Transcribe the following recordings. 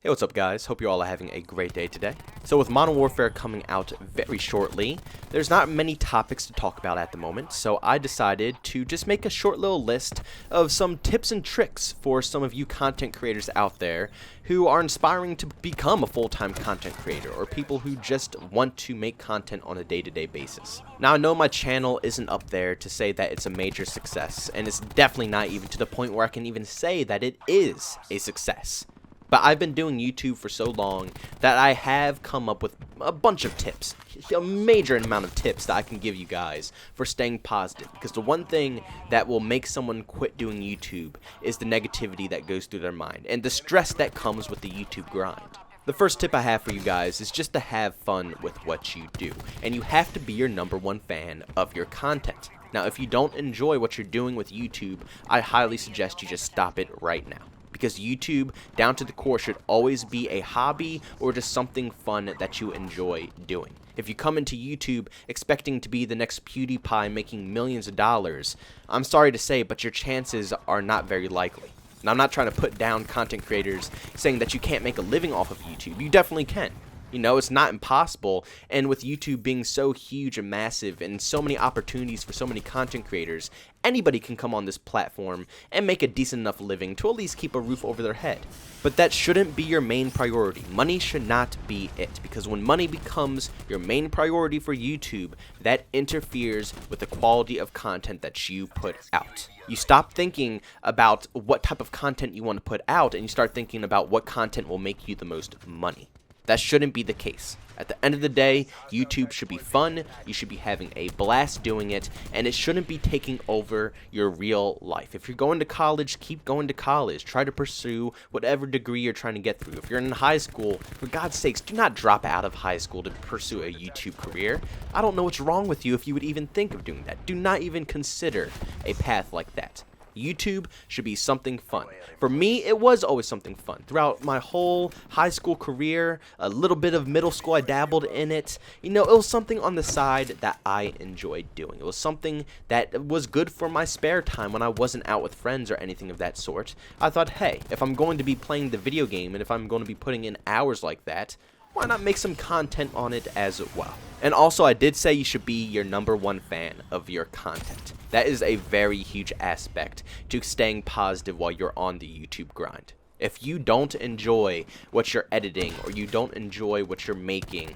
Hey, what's up guys? Hope you all are having a great day today. So with Modern Warfare coming out very shortly, there's not many topics to talk about at the moment, so I decided to just make a short little list of some tips and tricks for some of you content creators out there who are inspiring to become a full-time content creator, or people who just want to make content on a day-to-day basis. Now I know my channel isn't up there to say that it's a major success, and it's definitely not even to the point where I can even say that it is a success. But I've been doing YouTube for so long that I have come up with a bunch of tips, a major amount of tips that I can give you guys for staying positive. Because the one thing that will make someone quit doing YouTube is the negativity that goes through their mind and the stress that comes with the YouTube grind. The first tip I have for you guys is just to have fun with what you do, and you have to be your #1 fan of your content. Now, if you don't enjoy what you're doing with YouTube, I highly suggest you just stop it right now. Because YouTube, down to the core, should always be a hobby or just something fun that you enjoy doing. If you come into YouTube expecting to be the next PewDiePie making millions of dollars, I'm sorry to say, but your chances are not very likely. And I'm not trying to put down content creators saying that you can't make a living off of YouTube. You definitely can. You know, it's not impossible, and with YouTube being so huge and massive and so many opportunities for so many content creators, anybody can come on this platform and make a decent enough living to at least keep a roof over their head. But that shouldn't be your main priority. Money should not be it, because when money becomes your main priority for YouTube, that interferes with the quality of content that you put out. You stop thinking about what type of content you want to put out, and you start thinking about what content will make you the most money. That shouldn't be the case. At the end of the day, YouTube should be fun, you should be having a blast doing it, and it shouldn't be taking over your real life. If you're going to college, keep going to college. Try to pursue whatever degree you're trying to get through. If you're in high school, for God's sakes, do not drop out of high school to pursue a YouTube career. I don't know what's wrong with you if you would even think of doing that. Do not even consider a path like that. YouTube should be something fun. For me, it was always something fun. Throughout my whole high school career, a little bit of middle school, I dabbled in it. You know, it was something on the side that I enjoyed doing. It was something that was good for my spare time when I wasn't out with friends or anything of that sort. I thought, hey, if I'm going to be playing the video game and if I'm going to be putting in hours like that, why not make some content on it as well? And also, I did say you should be your #1 fan of your content. That is a very huge aspect to staying positive while you're on the YouTube grind. If you don't enjoy what you're editing or you don't enjoy what you're making,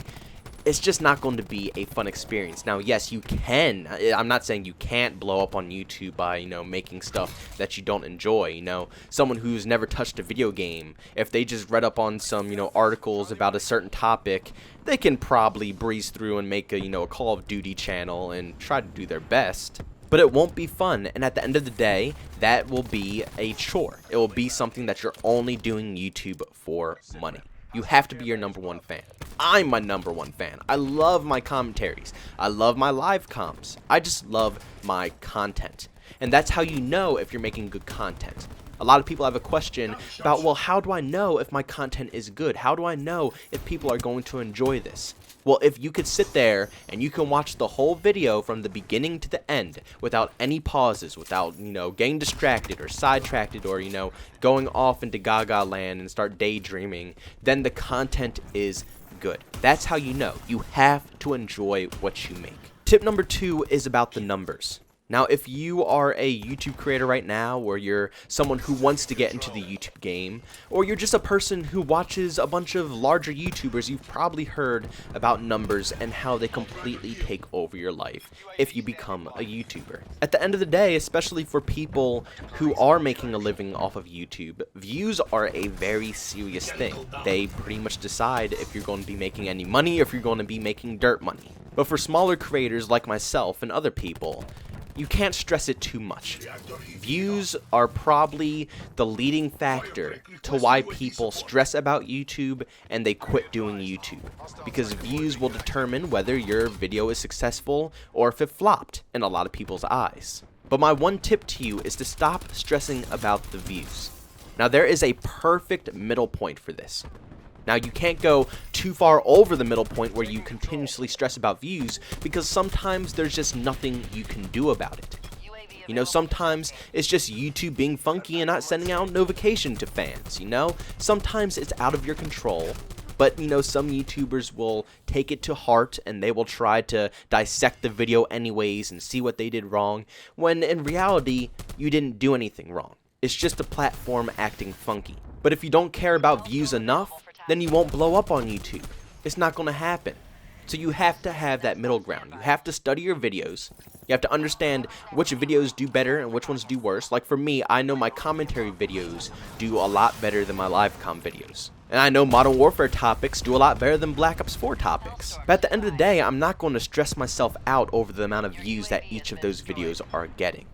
it's just not going to be a fun experience. Now, yes, you can. I'm not saying you can't blow up on YouTube by, you know, making stuff that you don't enjoy. You know, someone who's never touched a video game, if they just read up on some, you know, articles about a certain topic, they can probably breeze through and make a, you know, a Call of Duty channel and try to do their best. But it won't be fun, and at the end of the day, that will be a chore. It will be something that you're only doing YouTube for money. You have to be your #1 fan. I'm my #1 fan. I love my commentaries. I love my live comms. I just love my content. And that's how you know if you're making good content. A lot of people have a question about, well, how do I know if my content is good? How do I know if people are going to enjoy this? Well, if you could sit there and you can watch the whole video from the beginning to the end without any pauses, without, you know, getting distracted or sidetracked or, you know, going off into Gaga land and start daydreaming, then the content is good. That's how you know. You have to enjoy what you make. Tip number 2 is about the numbers. Now, if you are a YouTube creator right now, or you're someone who wants to get into the YouTube game, or you're just a person who watches a bunch of larger YouTubers, you've probably heard about numbers and how they completely take over your life if you become a YouTuber. At the end of the day, especially for people who are making a living off of YouTube, views are a very serious thing. They pretty much decide if you're going to be making any money or if you're going to be making dirt money. But for smaller creators like myself and other people, you can't stress it too much. Views are probably the leading factor to why people stress about YouTube and they quit doing YouTube. Because views will determine whether your video is successful or if it flopped in a lot of people's eyes. But my one tip to you is to stop stressing about the views. Now, there is a perfect middle point for this. Now, you can't go too far over the middle point where you continuously stress about views, because sometimes there's just nothing you can do about it. You know, sometimes it's just YouTube being funky and not sending out notification to fans, you know? Sometimes it's out of your control. But, you know, some YouTubers will take it to heart and they will try to dissect the video anyways and see what they did wrong, when in reality, you didn't do anything wrong. It's just a platform acting funky. But if you don't care about views enough, then you won't blow up on YouTube. It's not going to happen. So you have to have that middle ground. You have to study your videos. You have to understand which videos do better and which ones do worse. Like for me, I know my commentary videos do a lot better than my live com videos. And I know Modern Warfare topics do a lot better than Black Ops 4 topics. But at the end of the day, I'm not going to stress myself out over the amount of views that each of those videos are getting.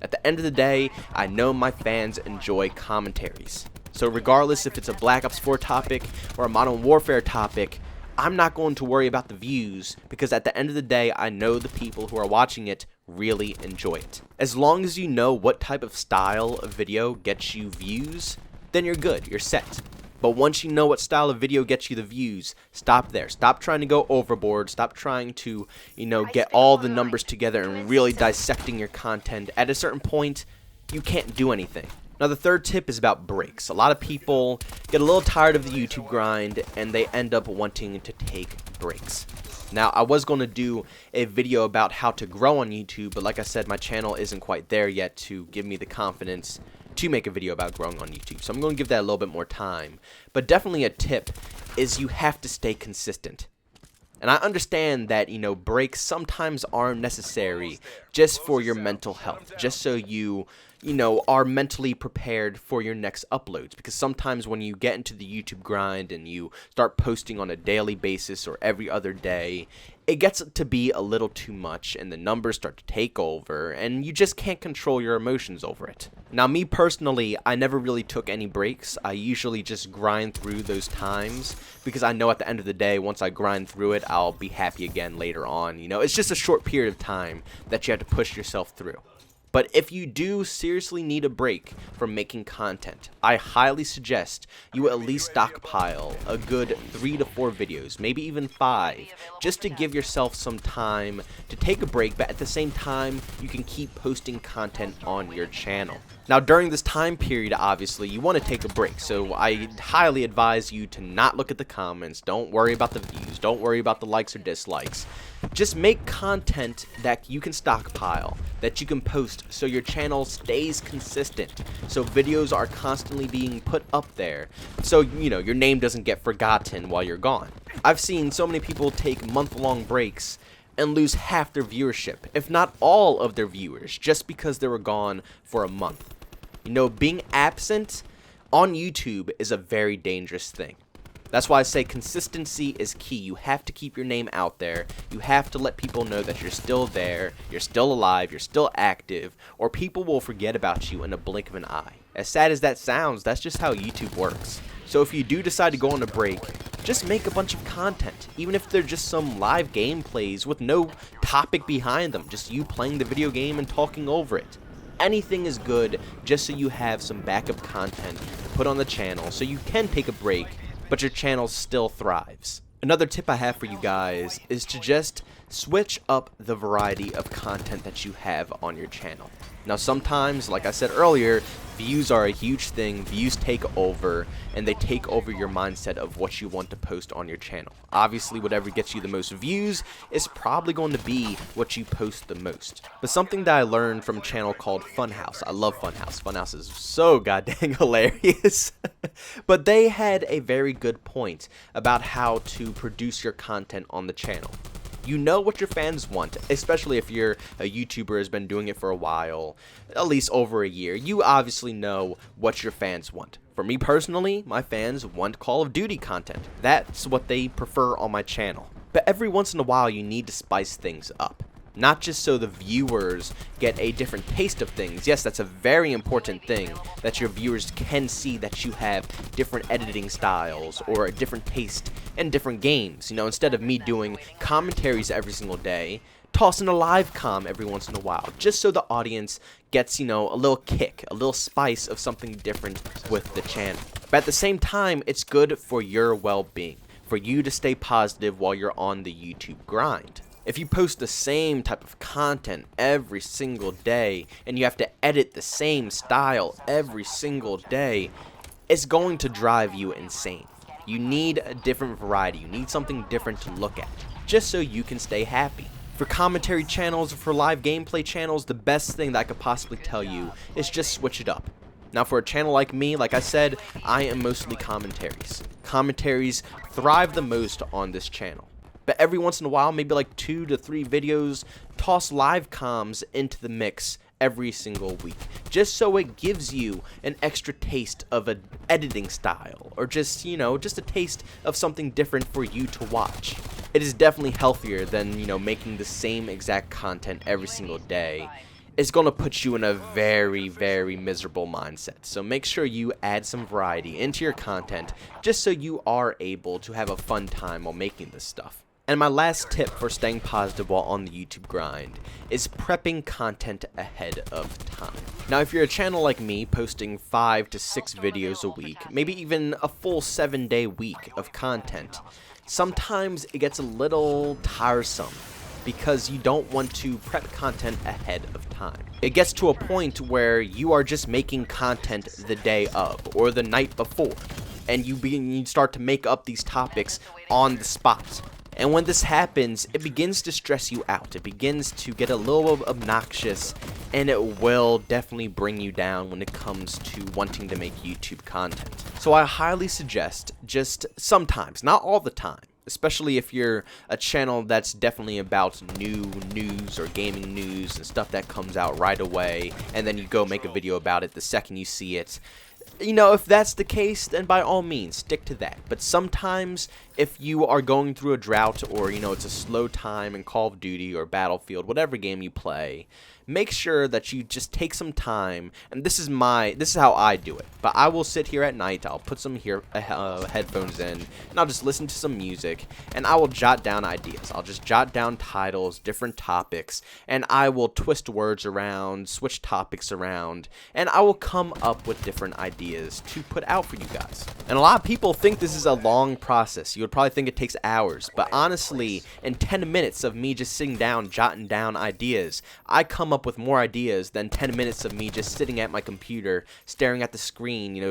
At the end of the day, I know my fans enjoy commentaries. So regardless if it's a Black Ops 4 topic or a Modern Warfare topic, I'm not going to worry about the views, because at the end of the day, I know the people who are watching it really enjoy it. As long as you know what type of style of video gets you views, then you're good, you're set. But once you know what style of video gets you the views, stop there. Stop trying to go overboard. Stop trying to, you know, get all the numbers together and really dissecting your content. At a certain point, you can't do anything. Now, the third tip is about breaks. A lot of people get a little tired of the YouTube grind and they end up wanting to take breaks. Now, I was going to do a video about how to grow on YouTube, but like I said, my channel isn't quite there yet to give me the confidence to make a video about growing on YouTube. So I'm going to give that a little bit more time. But definitely a tip is you have to stay consistent. And I understand that, you know, breaks sometimes are necessary just for your mental health, just so you know, are mentally prepared for your next uploads. Because sometimes when you get into the YouTube grind and you start posting on a daily basis or every other day, it gets to be a little too much and the numbers start to take over and you just can't control your emotions over it. Now, me personally, I never really took any breaks. I usually just grind through those times because I know at the end of the day, once I grind through it, I'll be happy again later on. You know, it's just a short period of time that you have to push yourself through. But if you do seriously need a break from making content, I highly suggest you at least stockpile a good 3 to 4 videos, maybe even 5, just to give yourself some time to take a break, but at the same time, you can keep posting content on your channel. Now, during this time period, obviously, you want to take a break, so I highly advise you to not look at the comments, don't worry about the views, don't worry about the likes or dislikes. Just make content that you can stockpile, that you can post so your channel stays consistent, so videos are constantly being put up there, so, you know, your name doesn't get forgotten while you're gone. I've seen so many people take month-long breaks and lose half their viewership, if not all of their viewers, just because they were gone for a month. You know, being absent on YouTube is a very dangerous thing. That's why I say consistency is key. You have to keep your name out there. You have to let people know that you're still there, you're still alive, you're still active, or people will forget about you in a blink of an eye. As sad as that sounds, that's just how YouTube works. So if you do decide to go on a break, just make a bunch of content, even if they're just some live gameplays with no topic behind them, just you playing the video game and talking over it. Anything is good, just so you have some backup content to put on the channel so you can take a break, but your channel still thrives. Another tip I have for you guys is to just switch up the variety of content that you have on your channel. Now, sometimes, like I said earlier, views are a huge thing. Views take over, and they take over your mindset of what you want to post on your channel. Obviously, whatever gets you the most views is probably going to be what you post the most. But something that I learned from a channel called Funhouse, I love Funhouse. Funhouse is so goddamn hilarious. But they had a very good point about how to produce your content on the channel. You know what your fans want, especially if you're a YouTuber who has been doing it for a while, at least over a year. You obviously know what your fans want. For me personally, my fans want Call of Duty content. That's what they prefer on my channel. But every once in a while, you need to spice things up. Not just so the viewers get a different taste of things. Yes, that's a very important thing, that your viewers can see that you have different editing styles or a different taste in different games. You know, instead of me doing commentaries every single day, toss in a live com every once in a while, just so the audience gets, you know, a little kick, a little spice of something different with the channel. But at the same time, it's good for your well-being, for you to stay positive while you're on the YouTube grind. If you post the same type of content every single day and you have to edit the same style every single day, it's going to drive you insane. You need a different variety. You need something different to look at, just so you can stay happy. For commentary channels or for live gameplay channels, the best thing that I could possibly tell you is just switch it up. Now for a channel like me, like I said, I am mostly commentaries. Commentaries thrive the most on this channel. But every once in a while, maybe like 2 to 3 videos, toss live comms into the mix every single week, just so it gives you an extra taste of an editing style, or just, just a taste of something different for you to watch. It is definitely healthier than, making the same exact content every single day. It's going to put you in a very, very miserable mindset. So make sure you add some variety into your content, just so you are able to have a fun time while making this stuff. And my last tip for staying positive while on the YouTube grind is prepping content ahead of time. Now, if you're a channel like me, posting 5 to 6 videos a week, maybe even a full 7-day week of content, sometimes it gets a little tiresome because you don't want to prep content ahead of time. It gets to a point where you are just making content the day of or the night before, and you start to make up these topics on the spot. And when this happens, it begins to stress you out. It begins to get a little obnoxious, and it will definitely bring you down when it comes to wanting to make YouTube content. So I highly suggest just sometimes, not all the time, especially if you're a channel that's definitely about new news or gaming news and stuff that comes out right away, and then you go make a video about it the second you see it. If that's the case, then by all means, stick to that. But sometimes, if you are going through a drought or, it's a slow time in Call of Duty or Battlefield, whatever game you play, make sure that you just take some time, and this is how I do it. But I will sit here at night, I'll put some headphones in, and I'll just listen to some music, and I will jot down ideas. I'll just jot down titles, different topics, and I will twist words around, switch topics around, and I will come up with different ideas to put out for you guys. And a lot of people think this is a long process. You would probably think it takes hours, but honestly, in 10 minutes of me just sitting down, jotting down ideas, I come up with more ideas than 10 minutes of me just sitting at my computer, staring at the screen,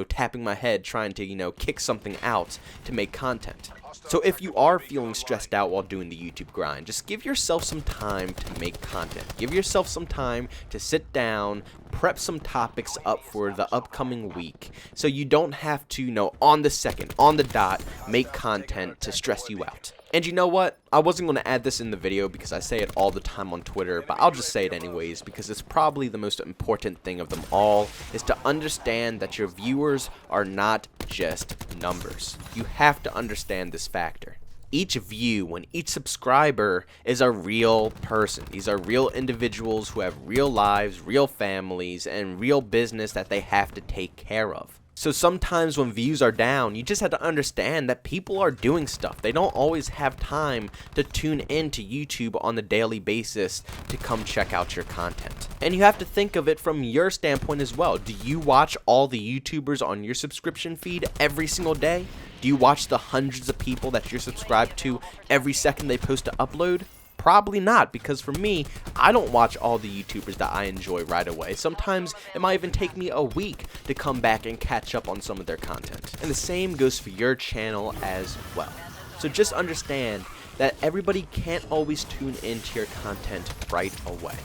tapping my head, trying to, kick something out to make content. So if you are feeling stressed out while doing the YouTube grind, just give yourself some time to make content. Give yourself some time to sit down, prep some topics up for the upcoming week, so you don't have to, on the second, on the dot, make content to stress you out. And you know what? I wasn't going to add this in the video because I say it all the time on Twitter, but I'll just say it anyways because it's probably the most important thing of them all, is to understand that your viewers are not just numbers. You have to understand this factor. Each view and each subscriber is a real person. These are real individuals who have real lives, real families, and real business that they have to take care of. So sometimes when views are down, you just have to understand that people are doing stuff. They don't always have time to tune into YouTube on a daily basis to come check out your content. And you have to think of it from your standpoint as well. Do you watch all the YouTubers on your subscription feed every single day? Do you watch the hundreds of people that you're subscribed to every second they post to upload? Probably not, because for me, I don't watch all the YouTubers that I enjoy right away. Sometimes it might even take me a week to come back and catch up on some of their content. And the same goes for your channel as well. So just understand that everybody can't always tune into your content right away.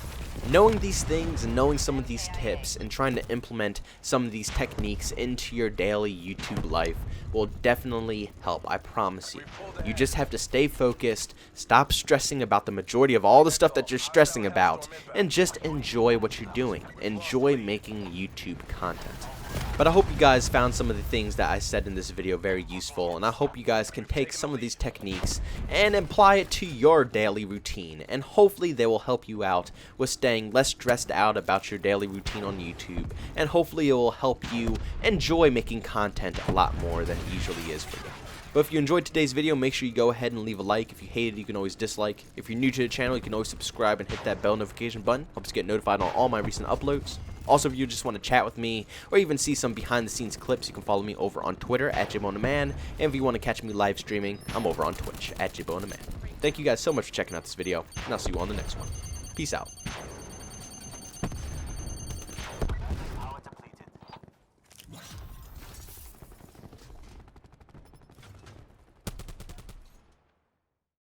Knowing these things and knowing some of these tips and trying to implement some of these techniques into your daily YouTube life will definitely help, I promise you. You just have to stay focused, stop stressing about the majority of all the stuff that you're stressing about, and just enjoy what you're doing. Enjoy making YouTube content. But I hope you guys found some of the things that I said in this video very useful, and I hope you guys can take some of these techniques and apply it to your daily routine, and hopefully they will help you out with staying less stressed out about your daily routine on YouTube, and hopefully it will help you enjoy making content a lot more than it usually is for you. But if you enjoyed today's video, make sure you go ahead and leave a like. If you hated it, you can always dislike. If you're new to the channel, you can always subscribe and hit that bell notification button. Helps you get notified on all my recent uploads. Also, if you just want to chat with me or even see some behind-the-scenes clips, you can follow me over on Twitter at JbowenDaMan. And if you want to catch me live streaming, I'm over on Twitch at JbowenDaMan. Thank you guys so much for checking out this video, and I'll see you on the next one. Peace out.